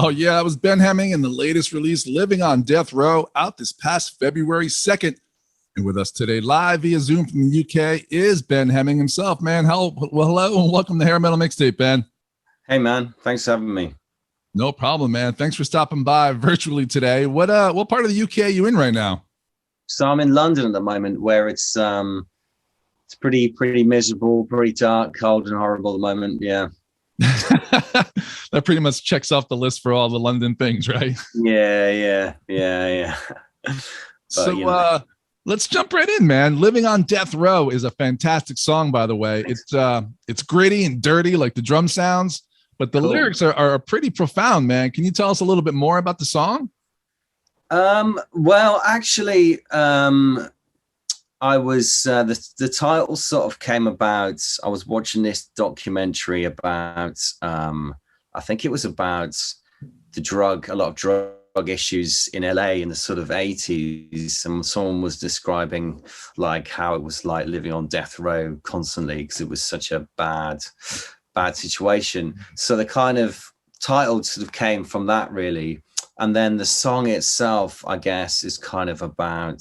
Oh, yeah, it was Ben Hemming and the latest release, Living on Death Row, out this past February 2nd. And with us today, live via Zoom from the UK, is Ben Hemming himself, man. Hello and welcome to Hair Metal Mixtape, Ben. Hey, man. Thanks for having me. No problem, man. Thanks for stopping by virtually today. What part of the UK are you in right now? So I'm in London at the moment, where it's pretty miserable, pretty dark, cold, and horrible at the moment. Yeah. That pretty much checks off the list for all the London things, right? Yeah. But, so let's jump right in, man. Living on Death Row is a fantastic song, by the way. It's gritty and dirty, like the drum sounds, but the lyrics are pretty profound, man. Can you tell us a little bit more about the song? Well, actually, I was the title sort of came about. I was watching this documentary about I think it was about a lot of drug issues in LA in the sort of 80s, and someone was describing like how it was like living on death row constantly because it was such a bad situation. So the kind of title sort of came from that, really. And then the song itself, I guess, is kind of about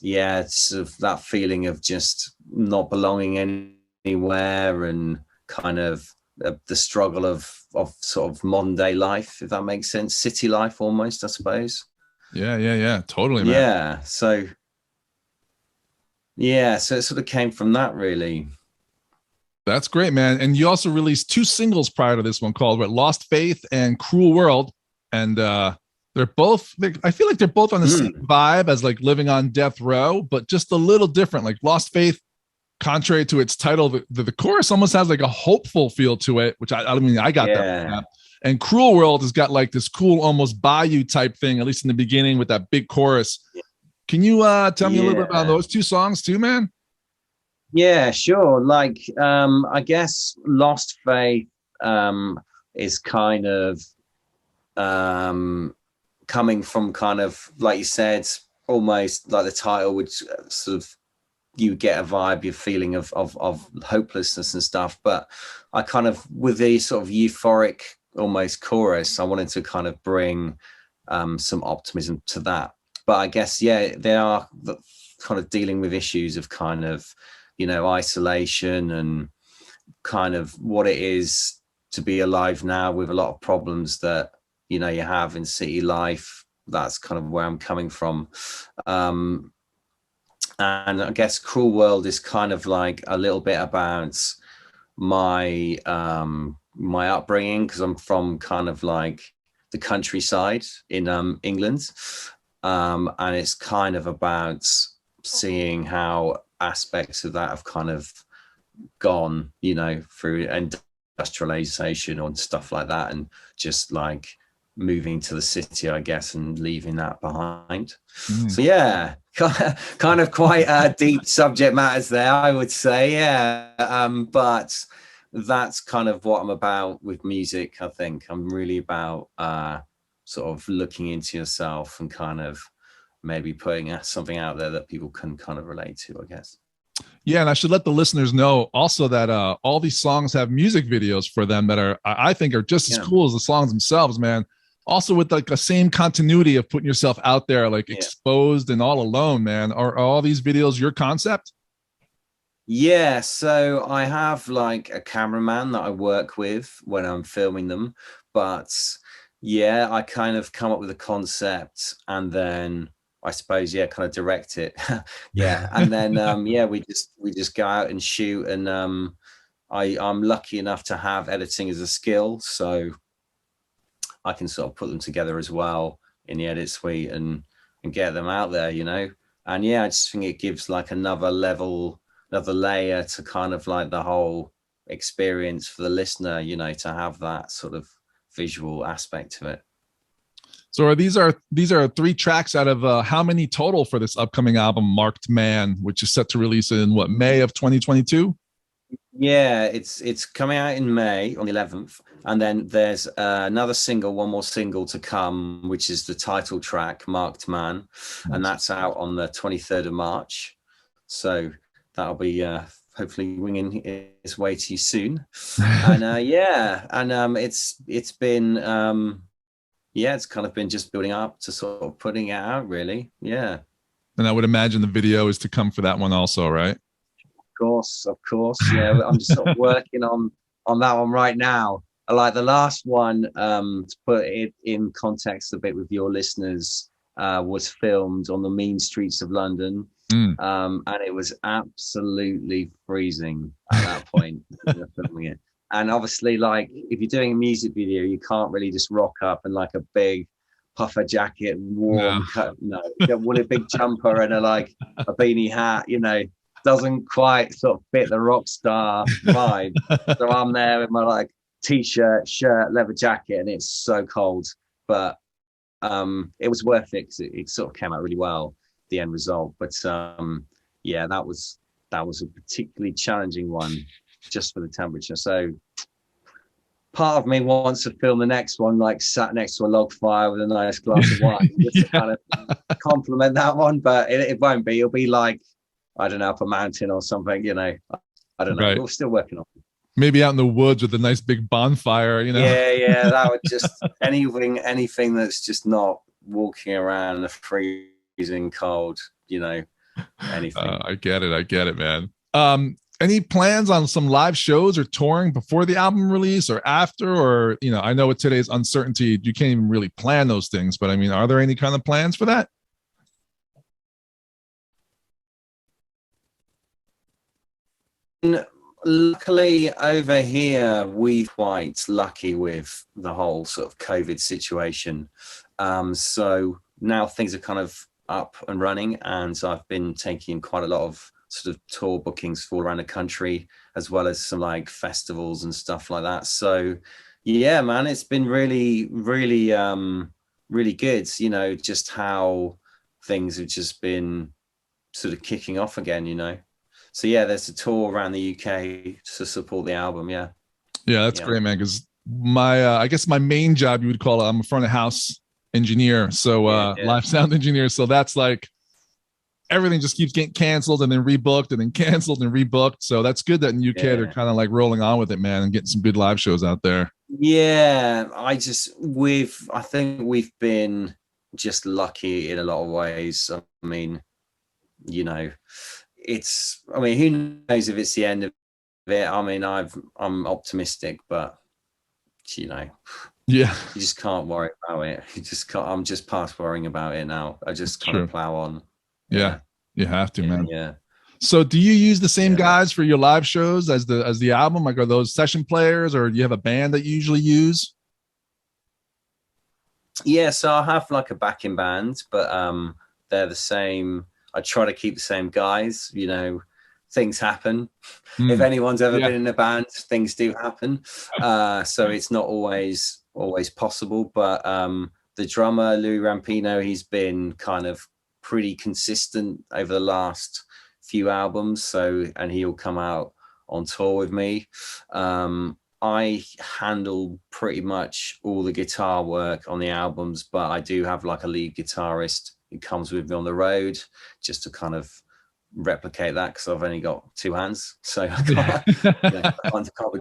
it's sort of that feeling of just not belonging anywhere, and kind of the struggle of sort of modern day life, if that makes sense. City life almost, I suppose. Yeah, totally, man. So it sort of came from that, really. That's great, man. And you also released 2 singles prior to this one called Lost Faith and Cruel World. And I feel like they're both on the same vibe as like Living on Death Row, but just a little different. Like Lost Faith, contrary to its title, the chorus almost has like a hopeful feel to it, which I got that. And Cruel World has got like this cool, almost bayou type thing, at least in the beginning with that big chorus. Yeah. Can you tell me a little bit about those 2 songs too, man? Yeah, sure. Like, I guess Lost Faith is kind of coming from kind of, like you said, almost like the title would sort of, you get a vibe, you're feeling of hopelessness and stuff. But I kind of, with the sort of euphoric almost chorus, I wanted to kind of bring some optimism to that. But I guess, they are kind of dealing with issues of kind of, isolation and kind of what it is to be alive now with a lot of problems that, you have in city life. That's kind of where I'm coming from. And I guess Cruel World is kind of like a little bit about my my upbringing, because I'm from kind of like the countryside in England. And it's kind of about seeing how aspects of that have kind of gone, through industrialization or stuff like that, and just like moving to the city, I guess, and leaving that behind. So kind of quite deep subject matters there, I would say. But that's kind of what I'm about with music. I think I'm really about sort of looking into yourself and kind of maybe putting something out there that people can kind of relate to, I guess. Yeah, and I should let the listeners know also that all these songs have music videos for them that are, I think, are just as cool as the songs themselves, man. Also with like the same continuity of putting yourself out there, like exposed and all alone, man. Are all these videos your concept? Yeah, so I have like a cameraman that I work with when I'm filming them, but I kind of come up with a concept and then I suppose, kind of direct it. And then we just go out and shoot, and I'm lucky enough to have editing as a skill, so I can sort of put them together as well in the edit suite and get them out there, And I just think it gives like another layer to kind of like the whole experience for the listener, to have that sort of visual aspect to it. So these are 3 tracks out of how many total for this upcoming album, Marked Man, which is set to release in May of 2022? Yeah, it's coming out in May on the 11th, and then there's one more single to come, which is the title track, Marked Man, and that's out on the 23rd of March. So that'll be hopefully winging its way to you soon. And it's been it's kind of been just building up to sort of putting it out, really. Yeah. And I would imagine the video is to come for that one also, right? Of course. Yeah, I'm just sort of working on that one right now. Like the last one, to put it in context a bit with your listeners, was filmed on the mean streets of London. And it was absolutely freezing at that point when you're filming it. And obviously, like, if you're doing a music video, you can't really just rock up in like a big puffer jacket and warm coat. No, well, a big jumper and a beanie hat, doesn't quite sort of fit the rock star vibe. So I'm there with my like t-shirt, shirt, leather jacket, and it's so cold. But it was worth it because it sort of came out really well, the end result. But that was a particularly challenging one just for the temperature. So part of me wants to film the next one like sat next to a log fire with a nice glass of wine just to kind of compliment that one, but it won't be. It'll be like, I don't know, up a mountain or something, I don't know. Right. We're still working on it. Maybe out in the woods with a nice big bonfire, Yeah, that would just anything that's just not walking around in the freezing cold, anything. I get it, man. Any plans on some live shows or touring before the album release or after? Or, I know with today's uncertainty, you can't even really plan those things, but I mean, are there any kind of plans for that? Luckily over here, we're quite lucky with the whole sort of COVID situation. So now things are kind of up and running, and so I've been taking quite a lot of sort of tour bookings all around the country, as well as some like festivals and stuff like that. So yeah, man, it's been really, really, really good. Just how things have just been sort of kicking off again. So yeah, there's a tour around the UK to support the album. Yeah, that's great, man. Because my I guess my main job, you would call it, I'm a front of house engineer, so live sound engineer. So that's like everything just keeps getting canceled and then rebooked and then canceled and rebooked. So that's good that in UK they're kind of like rolling on with it, man, and getting some good live shows out there. Yeah, I think we've been just lucky in a lot of ways. I mean, who knows if it's the end of it. I mean, I'm optimistic, but you just can't worry about it. I'm just past worrying about it now. I just kind of plow on. Yeah, you have to, man. Yeah. So do you use the same guys for your live shows as the album? Like, are those session players, or do you have a band that you usually use? Yeah, so I have like a backing band, but they're the same. I try to keep the same guys. Things happen. If anyone's ever been in a band, things do happen. So it's not always possible. But the drummer, Louis Rampino, he's been kind of pretty consistent over the last few albums. And he'll come out on tour with me. I handle pretty much all the guitar work on the albums, but I do have like a lead guitarist who comes with me on the road just to kind of replicate that, because I've only got two hands, so I can't be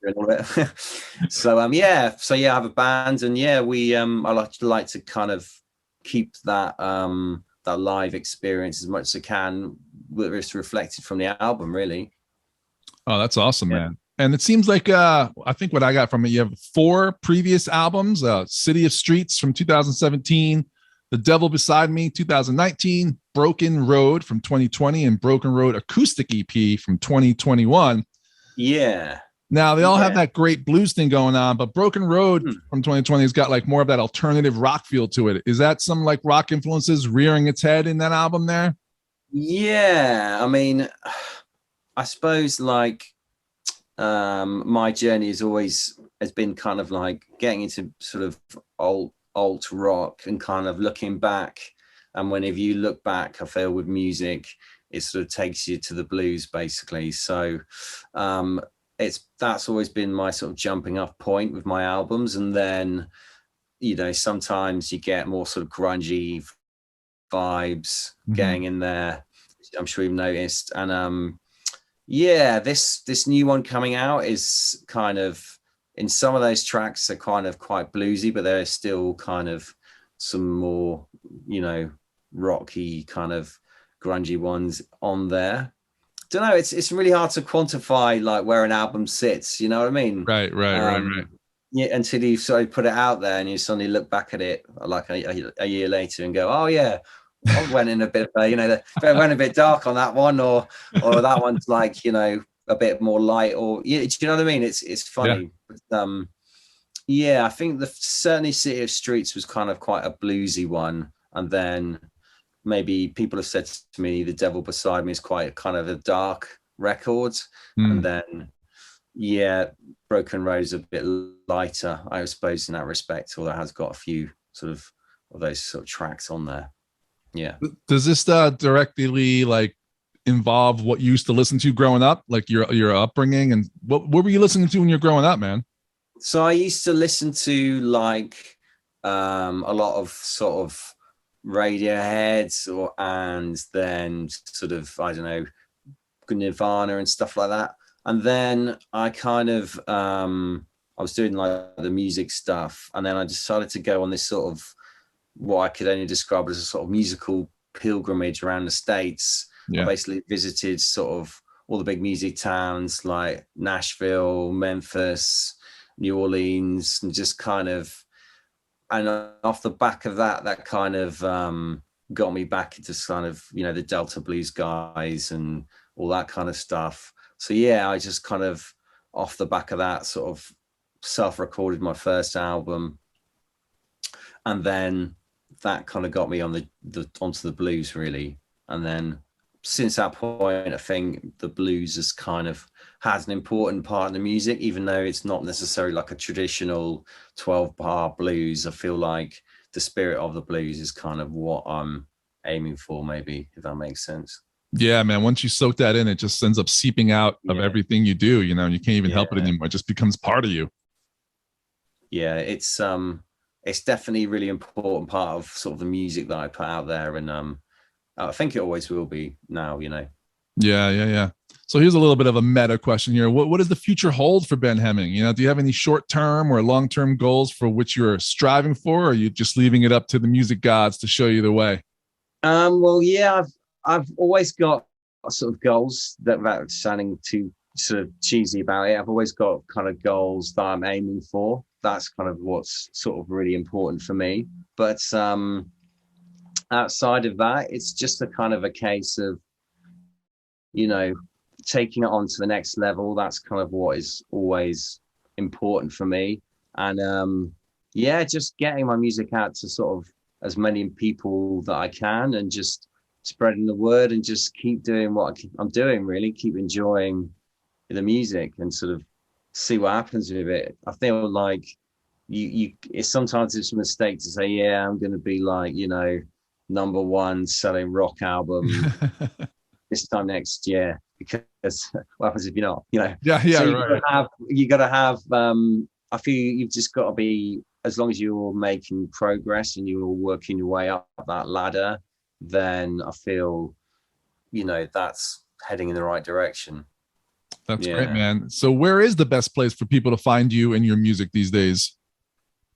doing all of it. So I have a band, and we I like to kind of keep that that live experience as much as I can, whether it's reflected from the album, really. Oh, that's awesome, man. And it seems like I think what I got from it, you have 4 previous albums: City of Streets from 2017, The Devil Beside Me 2019, Broken Road from 2020, and Broken Road Acoustic EP from 2021. Yeah. Now they all have that great blues thing going on, but Broken Road from 2020 has got like more of that alternative rock feel to it. Is that some like rock influences rearing its head in that album there? Yeah, I mean, I suppose like my journey has been kind of like getting into sort of alt rock and kind of looking back. And whenever you look back, I feel with music, it sort of takes you to the blues, basically. So that's always been my sort of jumping off point with my albums. And then sometimes you get more sort of grungy vibes getting in there, I'm sure you've noticed. And Yeah, this new one coming out is kind of, in some of those tracks are kind of quite bluesy, but there's still kind of some more, you know, rocky kind of grungy ones on there. Don't know, it's really hard to quantify like where an album sits, you know what I mean? Right. Yeah, until you sort of put it out there and you suddenly look back at it like a year later and go, oh yeah, I went in a bit of, you know, went a bit dark on that one, or that one's like, you know, a bit more light, or do you know what I mean? It's funny. Yeah. But, yeah, I think certainly City of Streets was kind of quite a bluesy one, and then maybe people have said to me The Devil Beside Me is quite kind of a dark record, and then yeah, Broken Road is a bit lighter, I suppose, in that respect, although it has got a few sort of those sort of tracks on there. Yeah. Does this directly like involve what you used to listen to growing up, like your upbringing, and what were you listening to when you're growing up, man? So I used to listen to like a lot of sort of Radiohead, and then sort of, I don't know, Nirvana and stuff like that. And then I kind of I was doing like the music stuff, and then I decided to go on this sort of what I could only describe as a sort of musical pilgrimage around the States. Yeah. I basically visited sort of all the big music towns like Nashville, Memphis, New Orleans, and just kind of, and off the back of that, that kind of got me back into kind of, you know, the Delta blues guys and all that kind of stuff. So yeah, I just kind of off the back of that sort of self-recorded my first album, and then that kind of got me on onto the blues really. And then since that point, I think the blues has kind of has an important part in the music, even though it's not necessarily like a traditional 12-bar blues. I feel like the spirit of the blues is kind of what I'm aiming for, maybe, if that makes sense. Yeah, man. Once you soak that in, it just ends up seeping out of everything you do, you know, and you can't even help it anymore. It just becomes part of you. Yeah, it's definitely a really important part of sort of the music that I put out there, and I think it always will be now, you know. Yeah. So here's a little bit of a meta question here. What does the future hold for Ben Hemming? You know, do you have any short-term or long-term goals for which you're striving for, or are you just leaving it up to the music gods to show you the way? Well, yeah, I've always got sort of goals that, without sounding too sort of cheesy about it, I've always got kind of goals that I'm aiming for. That's kind of what's sort of really important for me. But outside of that, it's just a kind of a case of, you know, taking it on to the next level. That's kind of what is always important for me. And yeah, just getting my music out to sort of as many people that I can, and just spreading the word, and just keep doing what I'm doing, really keep enjoying the music and sort of see what happens with it. I feel like sometimes it's a mistake to say, yeah, I'm going to be like, you know, #1 selling rock album this time next year, because what happens if you're not, you know? Yeah, so right. You got to have I feel you've just got to be, as long as you're making progress and you're working your way up that ladder, then I feel, you know, that's heading in the right direction. That's great, man. So where is the best place for people to find you and your music these days?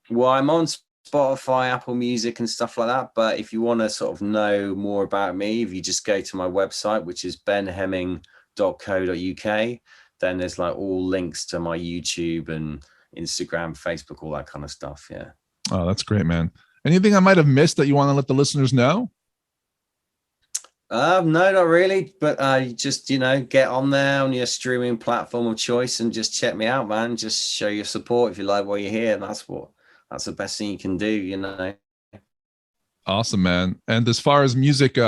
Well, I'm on Spotify, Apple Music and stuff like that. But if you want to sort of know more about me, if you just go to my website, which is benhemming.co.uk, then there's like all links to my YouTube and Instagram, Facebook, all that kind of stuff. Yeah. Oh, that's great, man. Anything I might have missed that you want to let the listeners know? No, not really. But just, you know, get on there on your streaming platform of choice and just check me out, man. Just show your support if you like what you hear. That's the best thing you can do, you know. Awesome, man. And as far as music, do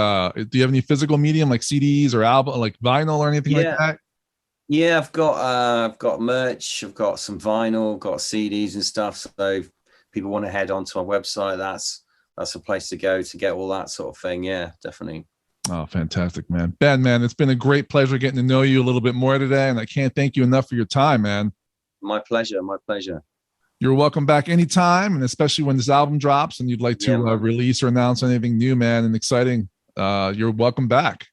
you have any physical medium like CDs or album, like vinyl or anything like that? Yeah, I've got merch, I've got some vinyl, got CDs and stuff. So if people want to head on to our website, that's a place to go to get all that sort of thing. Yeah, definitely. Oh, fantastic, man. Ben, man, it's been a great pleasure getting to know you a little bit more today, and I can't thank you enough for your time, man. My pleasure. My pleasure. You're welcome back anytime, and especially when this album drops and you'd like to release or announce anything new, man, and exciting. You're welcome back.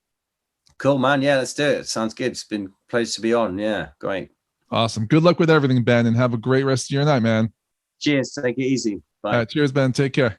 Cool, man. Yeah, let's do it. Sounds good. It's been Pleasure to be on. Yeah, great. Awesome. Good luck with everything, Ben, and have a great rest of your night, man. Cheers. Take it easy. Bye. All right, cheers, Ben. Take care.